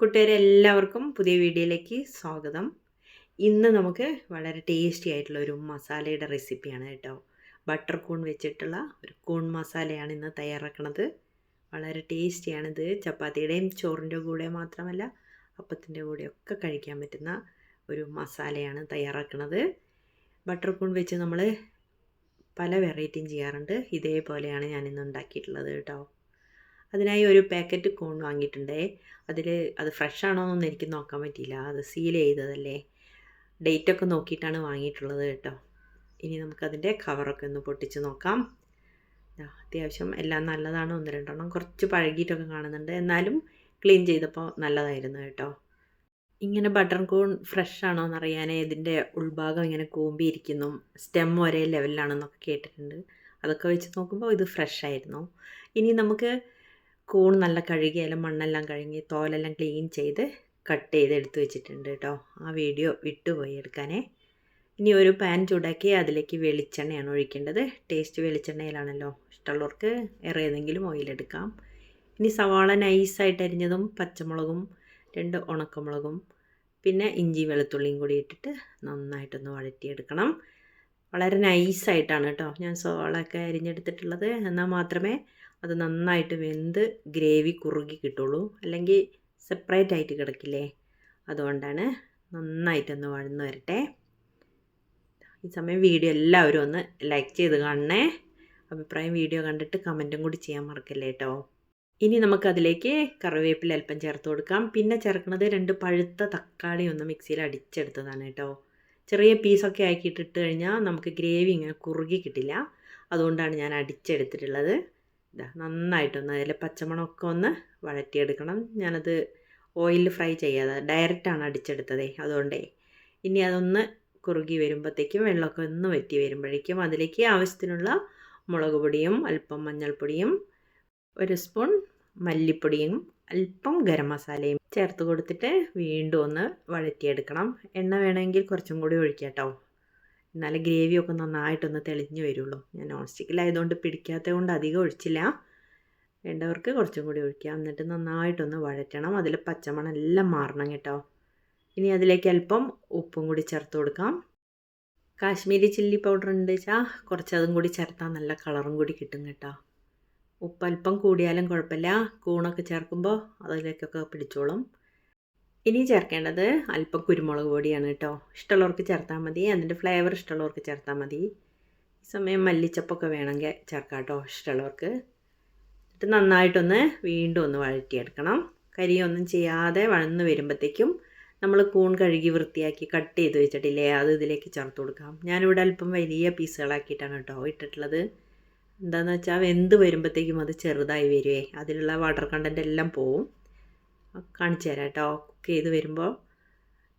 കൂട്ടുകാരെ എല്ലാവർക്കും പുതിയ വീഡിയോയിലേക്ക് സ്വാഗതം. ഇന്ന് നമുക്ക് വളരെ ടേസ്റ്റി ആയിട്ടുള്ള ഒരു മസാലയുടെ റെസിപ്പിയാണ് കേട്ടോ. ബട്ടർ കൂൺ വെച്ചിട്ടുള്ള ഒരു കൂൺ മസാലയാണ് ഇന്ന് തയ്യാറാക്കുന്നത്. വളരെ ടേസ്റ്റിയാണിത്. ചപ്പാത്തിയുടെയും ചോറിൻ്റെ കൂടെ മാത്രമല്ല അപ്പത്തിൻ്റെ കൂടെയൊക്കെ കഴിക്കാൻ പറ്റുന്ന ഒരു മസാലയാണ് തയ്യാറാക്കുന്നത്. ബട്ടർ കൂൺ വെച്ച് നമ്മൾ പല വെറൈറ്റിയും ചെയ്യാറുണ്ട്. ഇതേപോലെയാണ് ഞാനിന്ന് ഉണ്ടാക്കിയിട്ടുള്ളത് കേട്ടോ. അതിനായി ഒരു പാക്കറ്റ് കൂൺ വാങ്ങിയിട്ടുണ്ടേ. അത് ഫ്രഷ് ആണോ എന്നൊന്നും എനിക്ക് നോക്കാൻ പറ്റിയില്ല. അത് സീൽ ചെയ്തതല്ലേ. ഡേറ്റൊക്കെ നോക്കിയിട്ടാണ് വാങ്ങിയിട്ടുള്ളത് കേട്ടോ. ഇനി നമുക്കതിൻ്റെ കവറൊക്കെ ഒന്ന് പൊട്ടിച്ച് നോക്കാം. അത്യാവശ്യം എല്ലാം നല്ലതാണ്. ഒന്ന് രണ്ടെണ്ണം കുറച്ച് പഴകിയിട്ടൊക്കെ കാണുന്നുണ്ട്. എന്നാലും ക്ലീൻ ചെയ്തപ്പോൾ നല്ലതായിരുന്നു കേട്ടോ. ഇങ്ങനെ ബട്ടർ കൂൺ ഫ്രഷ് ആണോ എന്നറിയാൻ ഇതിൻ്റെ ഉൾഭാഗം ഇങ്ങനെ കൂമ്പിയിരിക്കുന്നു, സ്റ്റെം ഒരേ ലെവലിലാണെന്നൊക്കെ കേട്ടിട്ടുണ്ട്. അതൊക്കെ വെച്ച് നോക്കുമ്പോൾ ഇത് ഫ്രഷ് ആയിരുന്നു. ഇനി നമുക്ക് കൂൺ നല്ല കഴുകിയാലും മണ്ണെല്ലാം കഴുകി തോലെല്ലാം ക്ലീൻ ചെയ്ത് കട്ട് ചെയ്ത് എടുത്ത് വെച്ചിട്ടുണ്ട് കേട്ടോ. ആ വീഡിയോ വിട്ടുപോയി എടുക്കാനേ. ഇനി ഒരു പാൻ ചൂടാക്കി അതിലേക്ക് വെളിച്ചെണ്ണയാണ് ഒഴിക്കേണ്ടത്. ടേസ്റ്റ് വെളിച്ചെണ്ണയിലാണല്ലോ. ഇഷ്ടമുള്ളവർക്ക് വേറെ ഏതെങ്കിലും ഓയിലെടുക്കാം. ഇനി സവാള നൈസായിട്ട് അരിഞ്ഞതും പച്ചമുളകും 2 ഉണക്കമുളകും പിന്നെ ഇഞ്ചി വെളുത്തുള്ളിയും കൂടി ഇട്ടിട്ട് നന്നായിട്ടൊന്ന് വഴറ്റിയെടുക്കണം. വളരെ നൈസായിട്ടാണ് കേട്ടോ ഞാൻ സവാളയൊക്കെ അരിഞ്ഞെടുത്തിട്ടുള്ളത്. എന്നാൽ മാത്രമേ അത് നന്നായിട്ട് വെന്ത് ഗ്രേവി കുറുകി കിട്ടുള്ളൂ. അല്ലെങ്കിൽ സെപ്പറേറ്റ് ആയിട്ട് കിടക്കില്ലേ. അതുകൊണ്ടാണ് നന്നായിട്ടൊന്ന് വഴന്ന് വരട്ടെ. ഈ സമയം വീഡിയോ എല്ലാവരും ഒന്ന് ലൈക്ക് ചെയ്ത് കാണണേ. അഭിപ്രായം വീഡിയോ കണ്ടിട്ട് കമൻറ്റും കൂടി ചെയ്യാൻ മറക്കല്ലേ കേട്ടോ. ഇനി നമുക്കതിലേക്ക് കറിവേപ്പില അല്പം ചേർത്ത് കൊടുക്കാം. പിന്നെ ചേർക്കുന്നത് 2 പഴുത്ത തക്കാളി ഒന്ന് മിക്സിയിൽ അടിച്ചെടുത്തതാണ് കേട്ടോ. ചെറിയ പീസൊക്കെ ആക്കിയിട്ടിട്ട് കഴിഞ്ഞാൽ നമുക്ക് ഗ്രേവി ഇങ്ങനെ കുറുകി കിട്ടില്ല. അതുകൊണ്ടാണ് ഞാൻ അടിച്ചെടുത്തിട്ടുള്ളത്. നന്നായിട്ടൊന്ന് അതിൽ പച്ചമണമൊക്കെ ഒന്ന് വഴറ്റിയെടുക്കണം. ഞാനത് ഓയിലിൽ ഫ്രൈ ചെയ്യാതെ ഡയറക്റ്റാണ് അടിച്ചെടുത്തതേ. അതുകൊണ്ടേ ഇനി അതൊന്ന് കുറുകി വരുമ്പോഴത്തേക്കും വെള്ളമൊക്കെ ഒന്ന് വറ്റി വരുമ്പോഴേക്കും അതിലേക്ക് ആവശ്യത്തിനുള്ള മുളക് പൊടിയും അല്പം മഞ്ഞൾപ്പൊടിയും 1 സ്പൂൺ മല്ലിപ്പൊടിയും അല്പം ഗരം മസാലയും ചേർത്ത് കൊടുത്തിട്ട് വീണ്ടും ഒന്ന് വഴറ്റിയെടുക്കണം. എണ്ണ വേണമെങ്കിൽ കുറച്ചും കൂടി ഒഴിക്കാം കേട്ടോ. എന്നാലും ഗ്രേവിയൊക്കെ നന്നായിട്ടൊന്ന് തെളിഞ്ഞ് വരുള്ളൂ. ഞാൻ നോൺ സ്റ്റിക്കിലായതുകൊണ്ട് പിടിക്കാത്തത് കൊണ്ട് അധികം ഒഴിച്ചില്ല. വേണ്ടവർക്ക് കുറച്ചും കൂടി ഒഴിക്കാം. എന്നിട്ട് നന്നായിട്ടൊന്ന് വഴറ്റണം. അതിൽ പച്ചമണം എല്ലാം മാറണം കേട്ടോ. ഇനി അതിലേക്ക് അല്പം ഉപ്പും കൂടി ചേർത്ത് കൊടുക്കാം. കാശ്മീരി ചില്ലി പൗഡർ ഉണ്ട് വെച്ചാൽ കുറച്ചതും കൂടി ചേർത്താൽ നല്ല കളറും കൂടി കിട്ടും കേട്ടോ. ഉപ്പ് അല്പം കൂടിയാലും കുഴപ്പമില്ല. കൂണൊക്കെ ചേർക്കുമ്പോൾ അതിലേക്കൊക്കെ പിടിച്ചോളും. ഇനി ചേർക്കേണ്ടത് അല്പം കുരുമുളക് പൊടിയാണ് കേട്ടോ. ഇഷ്ടമുള്ളവർക്ക് ചേർത്താൽ മതി. അതിൻ്റെ ഫ്ലേവർ ഇഷ്ടമുള്ളവർക്ക് ചേർത്താൽ മതി. ഈ സമയം മല്ലിച്ചപ്പൊക്കെ വേണമെങ്കിൽ ചേർക്കാം കേട്ടോ ഇഷ്ടമുള്ളവർക്ക്. എന്നിട്ട് നന്നായിട്ടൊന്ന് വീണ്ടും ഒന്ന് വഴറ്റിയെടുക്കണം. കരിയൊന്നും ചെയ്യാതെ വഴന്ന് വരുമ്പോഴത്തേക്കും നമ്മൾ കൂൺ കഴുകി വൃത്തിയാക്കി കട്ട് ചെയ്ത് വെച്ചിട്ടില്ലേ, അത് ഇതിലേക്ക് ചേർത്ത് കൊടുക്കാം. ഞാനിവിടെ അല്പം വലിയ പീസുകളാക്കിയിട്ടാണ് കേട്ടോ ഇട്ടിട്ടുള്ളത്. എന്താണെന്ന് വെച്ചാൽ വെന്ത് വരുമ്പോഴത്തേക്കും അത് ചെറുതായി വരുവേ. അതിലുള്ള വാട്ടർ കണ്ടൻറ്റ് എല്ലാം പോവും. കാണിച്ചു തരാം കേട്ടോ. കുക്ക് ചെയ്ത് വരുമ്പോൾ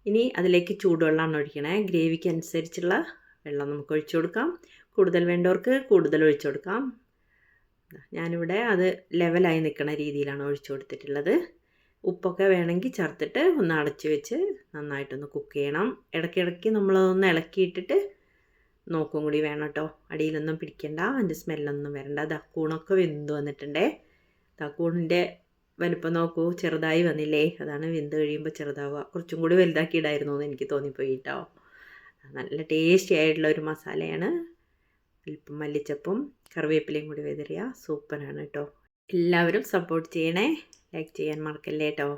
ഇനി അതിലേക്ക് ചൂടുവെള്ളമാണ് ഒഴിക്കണേ. ഗ്രേവിക്ക് അനുസരിച്ചുള്ള വെള്ളം നമുക്ക് ഒഴിച്ചു കൊടുക്കാം. കൂടുതൽ വേണ്ടവർക്ക് കൂടുതൽ ഒഴിച്ചു കൊടുക്കാം. ഞാനിവിടെ അത് ലെവലായി നിൽക്കുന്ന രീതിയിലാണ് ഒഴിച്ചു കൊടുത്തിട്ടുള്ളത്. ഉപ്പൊക്കെ വേണമെങ്കിൽ ചേർത്തിട്ട് ഒന്ന് അടച്ച് വെച്ച് നന്നായിട്ടൊന്ന് കുക്ക് ചെയ്യണം. ഇടയ്ക്കിടയ്ക്ക് നമ്മളതൊന്ന് ഇളക്കിയിട്ടിട്ട് നോക്കും കൂടി വേണം കേട്ടോ. അടിയിലൊന്നും പിടിക്കണ്ട, അതിൻ്റെ സ്മെല്ലൊന്നും വരണ്ട. കൂണൊക്കെ വെന്ത് വന്നിട്ടുണ്ടേ. കൂണിൻ്റെ വലിപ്പം നോക്കൂ, ചെറുതായി വന്നില്ലേ. അതാണ് വെന്ത് കഴിയുമ്പോൾ ചെറുതാവുക. കുറച്ചും കൂടി വലുതാക്കിയിടായിരുന്നു എന്ന് എനിക്ക് തോന്നിപ്പോയി കേട്ടോ. നല്ല ടേസ്റ്റി ആയിട്ടുള്ള ഒരു മസാലയാണ്. അല്പം മല്ലിച്ചപ്പും കറിവേപ്പിലയും കൂടി വിതറിയ സൂപ്പറാണ് കേട്ടോ. എല്ലാവരും സപ്പോർട്ട് ചെയ്യണേ. ലൈക്ക് ചെയ്യാൻ മറക്കല്ലേ കേട്ടോ.